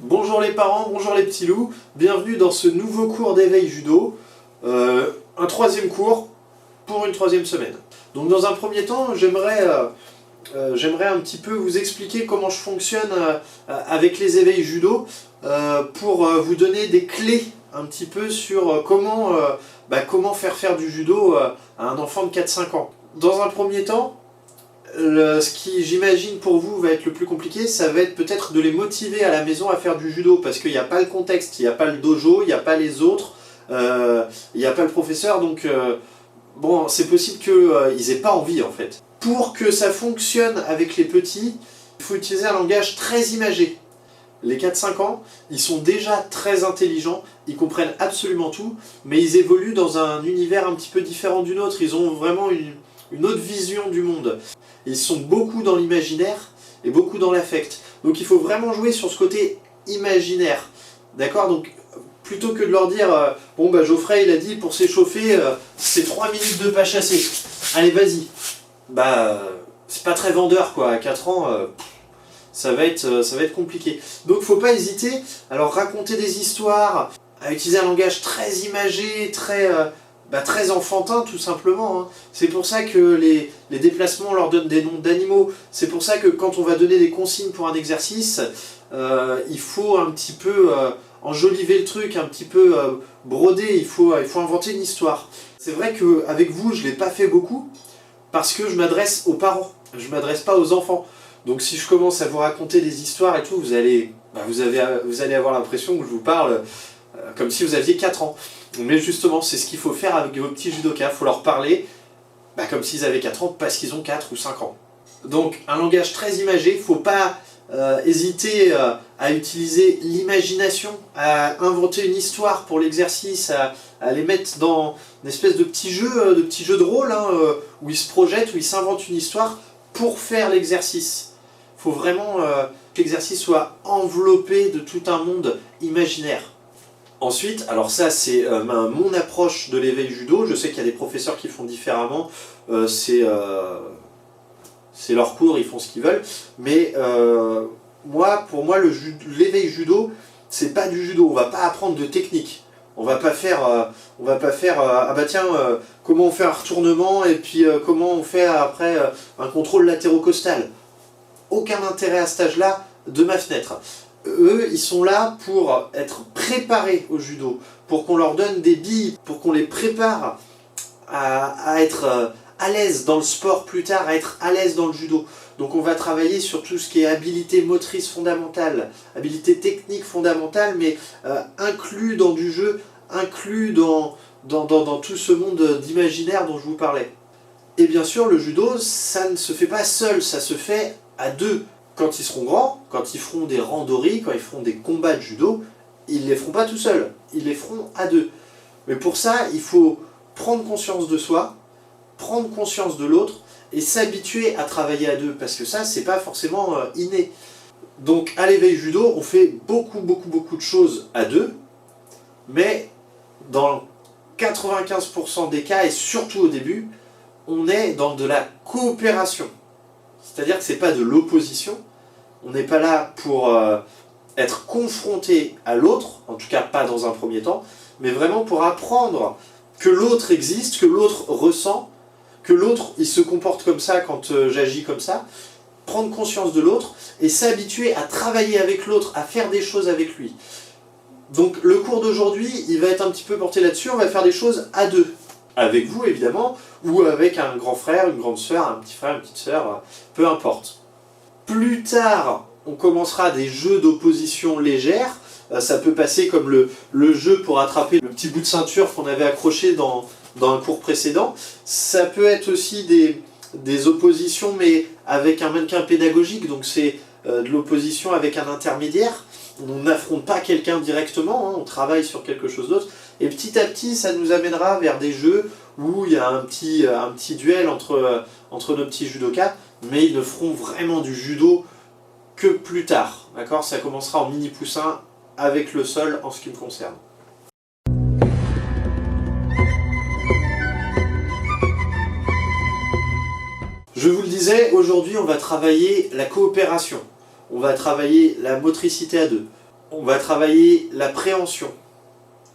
Bonjour les parents, bonjour les petits loups, bienvenue dans ce nouveau cours d'éveil judo, un troisième cours pour une troisième semaine. Donc dans un premier temps, j'aimerais un petit peu vous expliquer comment je fonctionne avec les éveils judo pour vous donner des clés un petit peu sur comment faire du judo à un enfant de 4-5 ans. Dans un premier temps, ce qui, j'imagine, pour vous va être le plus compliqué, ça va être peut-être de les motiver à la maison à faire du judo, parce qu'il n'y a pas le contexte, il n'y a pas le dojo, il n'y a pas les autres, il n'y a pas le professeur, donc bon, c'est possible qu'ils n'aient pas envie en fait. Pour que ça fonctionne avec les petits, il faut utiliser un langage très imagé. Les 4-5 ans, ils sont déjà très intelligents, ils comprennent absolument tout, mais ils évoluent dans un univers un petit peu différent du nôtre, ils ont vraiment une autre vision du monde. Ils sont beaucoup dans l'imaginaire et beaucoup dans l'affect. Donc il faut vraiment jouer sur ce côté imaginaire. D'accord? Donc plutôt que de leur dire bon bah Geoffrey il a dit pour s'échauffer c'est 3 minutes de pas chasser. Allez vas-y. C'est pas très vendeur quoi, à 4 ans ça va être compliqué. Donc faut pas hésiter à leur raconter des histoires, à utiliser un langage très imagé, très enfantin tout simplement. Hein. C'est pour ça que les déplacements, on leur donne des noms d'animaux. C'est pour ça que quand on va donner des consignes pour un exercice, il faut un petit peu enjoliver le truc, un petit peu broder, il faut inventer une histoire. C'est vrai qu'avec vous, je ne l'ai pas fait beaucoup, parce que je m'adresse aux parents, je ne m'adresse pas aux enfants. Donc si je commence à vous raconter des histoires et tout, vous allez avoir l'impression que je vous parle comme si vous aviez 4 ans. Mais justement, c'est ce qu'il faut faire avec vos petits judokas. Il faut leur parler comme s'ils avaient 4 ans, parce qu'ils ont 4 ou 5 ans. Donc, un langage très imagé. Il ne faut pas hésiter à utiliser l'imagination, à inventer une histoire pour l'exercice, à les mettre dans une espèce de petit jeu de rôle, hein, où ils se projettent, où ils s'inventent une histoire pour faire l'exercice. Il faut vraiment que l'exercice soit enveloppé de tout un monde imaginaire. Ensuite, alors ça c'est mon approche de l'éveil judo, je sais qu'il y a des professeurs qui font différemment, c'est leur cours, ils font ce qu'ils veulent, mais pour moi l'éveil judo, c'est pas du judo, on va pas apprendre de technique, on va pas faire comment on fait un retournement et puis comment on fait après un contrôle latérocostal. Aucun intérêt à cet âge-là de ma fenêtre. Eux, ils sont là pour être préparés au judo, pour qu'on leur donne des billes, pour qu'on les prépare à être à l'aise dans le sport plus tard, à être à l'aise dans le judo. Donc on va travailler sur tout ce qui est habilité motrice fondamentale, habilité technique fondamentale, mais inclus dans du jeu, inclus dans tout ce monde d'imaginaire dont je vous parlais. Et bien sûr, le judo, ça ne se fait pas seul, ça se fait à deux. Quand ils seront grands, quand ils feront des randori, quand ils feront des combats de judo, ils ne les feront pas tout seuls, ils les feront à deux. Mais pour ça, il faut prendre conscience de soi, prendre conscience de l'autre, et s'habituer à travailler à deux, parce que ça, c'est pas forcément inné. Donc à l'éveil judo, on fait beaucoup de choses à deux, mais dans 95% des cas, et surtout au début, on est dans de la coopération. C'est-à-dire que c'est pas de l'opposition, on n'est pas là pour être confronté à l'autre, en tout cas pas dans un premier temps, mais vraiment pour apprendre que l'autre existe, que l'autre ressent, que l'autre il se comporte comme ça quand j'agis comme ça, prendre conscience de l'autre et s'habituer à travailler avec l'autre, à faire des choses avec lui. Donc le cours d'aujourd'hui, il va être un petit peu porté là-dessus, on va faire des choses à deux. Avec vous évidemment, ou avec un grand frère, une grande sœur, un petit frère, une petite sœur, peu importe. Plus tard, on commencera des jeux d'opposition légère, ça peut passer comme le jeu pour attraper le petit bout de ceinture qu'on avait accroché dans un cours précédent. Ça peut être aussi des oppositions mais avec un mannequin pédagogique, donc c'est de l'opposition avec un intermédiaire. On n'affronte pas quelqu'un directement, hein, on travaille sur quelque chose d'autre. Et petit à petit, ça nous amènera vers des jeux où il y a un petit duel entre nos petits judokas, mais ils ne feront vraiment du judo que plus tard. D'accord ? Ça commencera en mini poussin avec le sol en ce qui me concerne. Je vous le disais, aujourd'hui on va travailler la coopération. On va travailler la motricité à deux. on va travailler la préhension.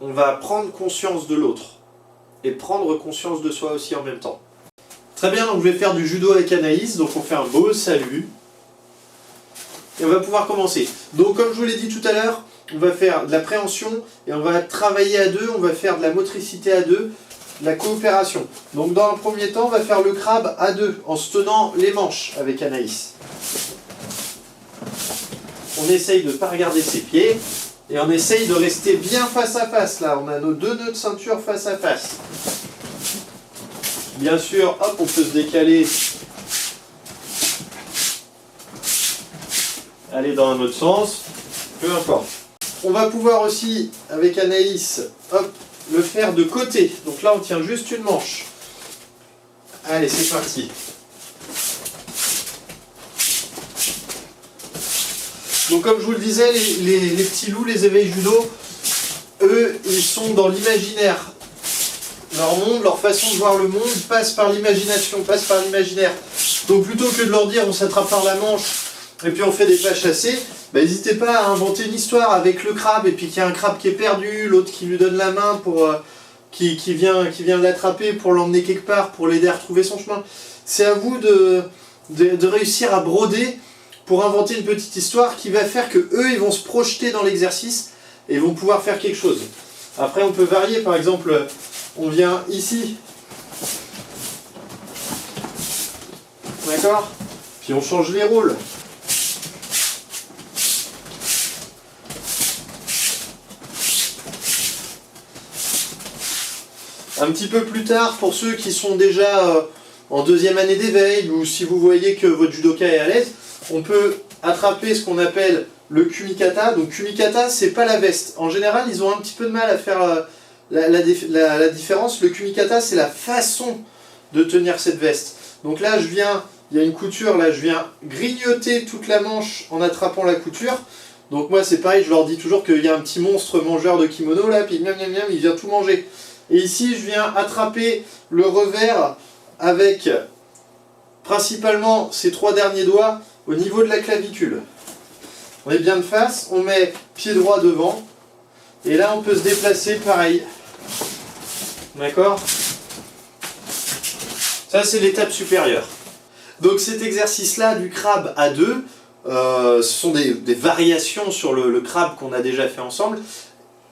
On va prendre conscience de l'autre et prendre conscience de soi aussi en même temps. Très bien, donc je vais faire du judo avec Anaïs, donc on fait un beau salut. Et on va pouvoir commencer. Donc comme je vous l'ai dit tout à l'heure, on va faire de la préhension et on va travailler à deux, on va faire de la motricité à deux, de la coopération. Donc dans un premier temps, on va faire le crabe à deux, en se tenant les manches avec Anaïs. On essaye de ne pas regarder ses pieds et on essaye de rester bien face à face. Là, on a nos deux nœuds de ceinture face à face. Bien sûr, hop, on peut se décaler, aller dans un autre sens, peu importe. On va pouvoir aussi, avec Anaïs, hop, le faire de côté. Donc là, on tient juste une manche. Allez, c'est parti. Donc comme je vous le disais, les petits loups, les éveils judo, eux, ils sont dans l'imaginaire. Leur monde, leur façon de voir le monde passe par l'imagination, passe par l'imaginaire. Donc plutôt que de leur dire on s'attrape par la manche et puis on fait des pas chassés, bah, n'hésitez pas à inventer une histoire avec le crabe et puis qu'il y a un crabe qui est perdu, l'autre qui lui donne la main pour qui vient l'attraper pour l'emmener quelque part, pour l'aider à retrouver son chemin. C'est à vous de réussir à broder pour inventer une petite histoire qui va faire que eux ils vont se projeter dans l'exercice et vont pouvoir faire quelque chose. Après on peut varier, par exemple on vient ici, d'accord, puis on change les rôles. Un petit peu plus tard, pour ceux qui sont déjà en deuxième année d'éveil, ou si vous voyez que votre judoka est à l'aise, on peut attraper ce qu'on appelle le kumikata. Donc kumikata, c'est pas la veste. En général, ils ont un petit peu de mal à faire la différence. Le kumikata, c'est la façon de tenir cette veste. Donc là, il y a une couture, là je viens grignoter toute la manche en attrapant la couture. Donc moi c'est pareil, je leur dis toujours qu'il y a un petit monstre mangeur de kimono là, puis miam miam miam, il vient tout manger. Et ici, je viens attraper le revers avec principalement ces trois derniers doigts au niveau de la clavicule. On est bien de face, on met pied droit devant, et là on peut se déplacer pareil. D'accord ? Ça c'est l'étape supérieure. Donc cet exercice-là du crabe à deux, ce sont des variations sur le crabe qu'on a déjà fait ensemble.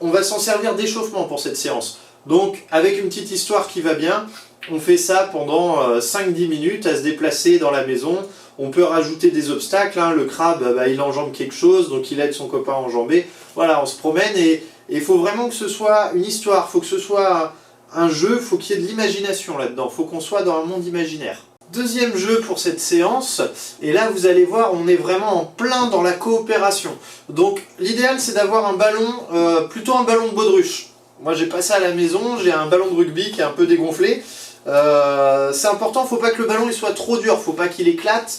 On va s'en servir d'échauffement pour cette séance. Donc avec une petite histoire qui va bien, on fait ça pendant 5-10 minutes à se déplacer dans la maison. On peut rajouter des obstacles, hein. Le crabe il enjambe quelque chose, donc il aide son copain à enjamber. Voilà, on se promène et il faut vraiment que ce soit une histoire, il faut que ce soit un jeu, il faut qu'il y ait de l'imagination là-dedans, il faut qu'on soit dans un monde imaginaire. Deuxième jeu pour cette séance, et là vous allez voir, on est vraiment en plein dans la coopération. Donc l'idéal c'est d'avoir un ballon, plutôt un ballon de baudruche. Moi j'ai pas ça à la maison, j'ai un ballon de rugby qui est un peu dégonflé. C'est important, faut pas que le ballon il soit trop dur, faut pas qu'il éclate,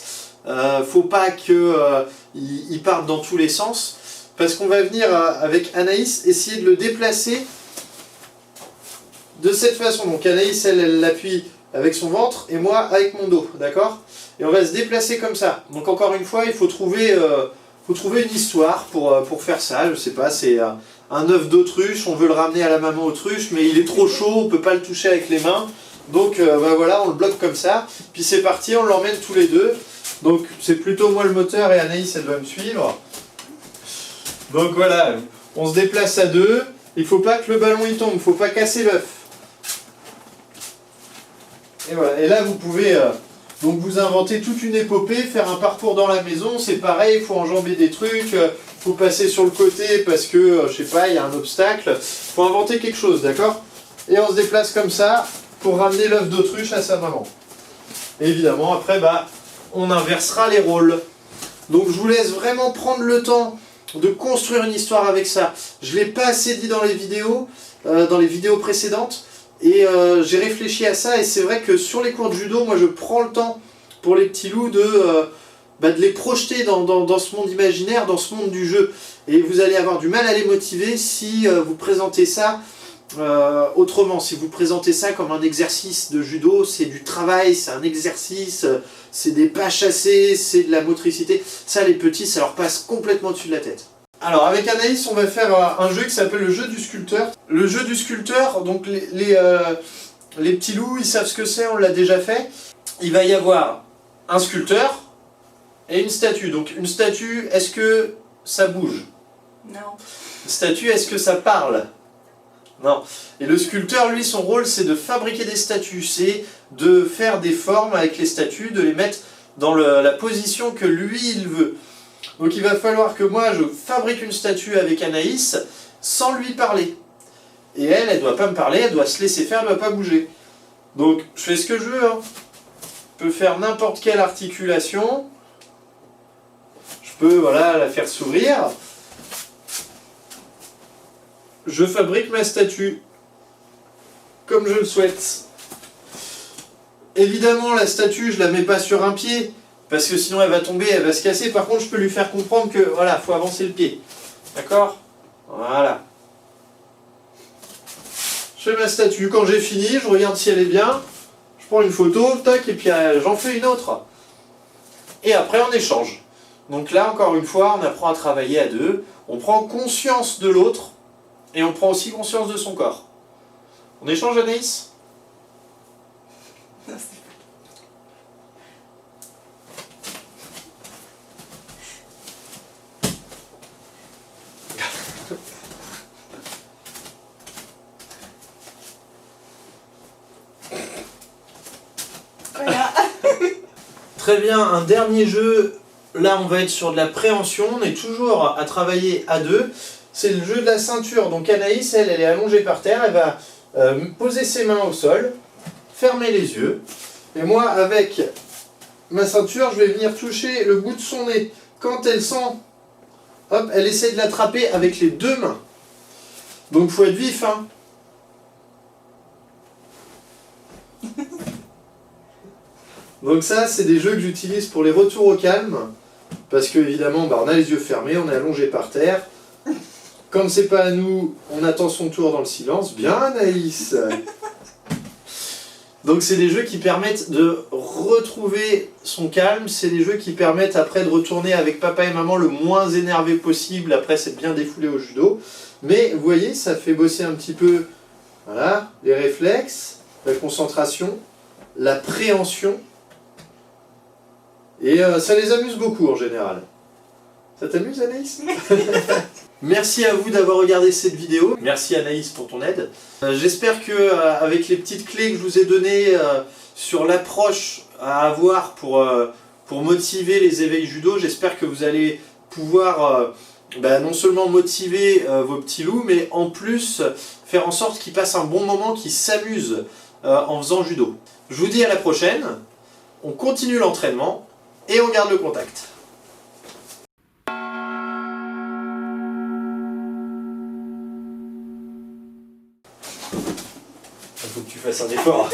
faut pas qu'il parte dans tous les sens, parce qu'on va venir avec Anaïs essayer de le déplacer de cette façon. Donc Anaïs elle l'appuie avec son ventre et moi avec mon dos, d'accord? Et on va se déplacer comme ça. Donc encore une fois, il faut trouver une histoire pour faire ça. Je sais pas, c'est un œuf d'autruche, on veut le ramener à la maman autruche, mais il est trop chaud, on peut pas le toucher avec les mains. Donc voilà, on le bloque comme ça. Puis c'est parti, on l'emmène tous les deux. Donc c'est plutôt moi le moteur et Anaïs elle doit me suivre. Donc voilà, on se déplace à deux. Il faut pas que le ballon il tombe, il faut pas casser l'œuf. Et voilà, et là vous pouvez donc vous inventer toute une épopée, faire un parcours dans la maison, c'est pareil, il faut enjamber des trucs, faut passer sur le côté parce que, je sais pas, il y a un obstacle, faut inventer quelque chose, d'accord? Et on se déplace comme ça pour ramener l'œuf d'autruche à sa maman. Et évidemment, après, on inversera les rôles. Donc je vous laisse vraiment prendre le temps de construire une histoire avec ça. Je ne l'ai pas assez dit dans les vidéos précédentes, et j'ai réfléchi à ça, et c'est vrai que sur les cours de judo, moi je prends le temps pour les petits loups de les projeter dans ce monde imaginaire, dans ce monde du jeu. Et vous allez avoir du mal à les motiver si vous présentez ça autrement. Si vous présentez ça comme un exercice de judo, c'est du travail, c'est un exercice, c'est des pas chassés, c'est de la motricité. Ça, les petits, ça leur passe complètement au-dessus de la tête. Alors avec Anaïs, on va faire un jeu qui s'appelle le jeu du sculpteur. Le jeu du sculpteur, donc les petits loups, ils savent ce que c'est, on l'a déjà fait. Il va y avoir un sculpteur et une statue. Donc une statue, est-ce que ça bouge? Non. Une statue, est-ce que ça parle? Non. Et le sculpteur, lui, son rôle, c'est de fabriquer des statues. C'est de faire des formes avec les statues, de les mettre dans la position que lui, il veut. Donc il va falloir que moi, je fabrique une statue avec Anaïs sans lui parler. Et elle doit pas me parler, elle doit se laisser faire, elle doit pas bouger. Donc je fais ce que je veux. Hein. Je peux faire n'importe quelle articulation. Je peux voilà, la faire s'ouvrir. Je fabrique ma statue comme je le souhaite. Évidemment, la statue, je la mets pas sur un pied, parce que sinon elle va tomber, elle va se casser. Par contre, je peux lui faire comprendre que, voilà, faut avancer le pied. D'accord? Voilà. Je fais ma statue. Quand j'ai fini, je regarde si elle est bien. Je prends une photo, tac, et puis j'en fais une autre. Et après, on échange. Donc là, encore une fois, on apprend à travailler à deux. On prend conscience de l'autre. Et on prend aussi conscience de son corps. On échange, Anaïs? Non, c'est voilà. Très bien, un dernier jeu. Là, on va être sur de la préhension. On est toujours à travailler à deux. C'est le jeu de la ceinture. Donc Anaïs, elle est allongée par terre. Elle va poser ses mains au sol, fermer les yeux. Et moi, avec ma ceinture, je vais venir toucher le bout de son nez. Quand elle sent, hop, elle essaie de l'attraper avec les deux mains. Donc, faut être vif, hein. Donc ça, c'est des jeux que j'utilise pour les retours au calme. Parce que évidemment, on a les yeux fermés, on est allongé par terre. Comme c'est pas à nous, on attend son tour dans le silence. Bien, Anaïs. Donc c'est des jeux qui permettent de retrouver son calme. C'est des jeux qui permettent après de retourner avec papa et maman le moins énervé possible après s'être bien défoulé au judo. Mais vous voyez, ça fait bosser un petit peu, voilà, les réflexes, la concentration, la préhension. Et ça les amuse beaucoup en général. Ça t'amuse, Anaïs? Merci à vous d'avoir regardé cette vidéo. Merci Anaïs pour ton aide. J'espère que avec les petites clés que je vous ai données sur l'approche à avoir pour motiver les éveils judo, j'espère que vous allez pouvoir non seulement motiver vos petits loups, mais en plus faire en sorte qu'ils passent un bon moment, qu'ils s'amusent en faisant judo. Je vous dis à la prochaine. On continue l'entraînement et on garde le contact. Il faut que tu fasses un effort.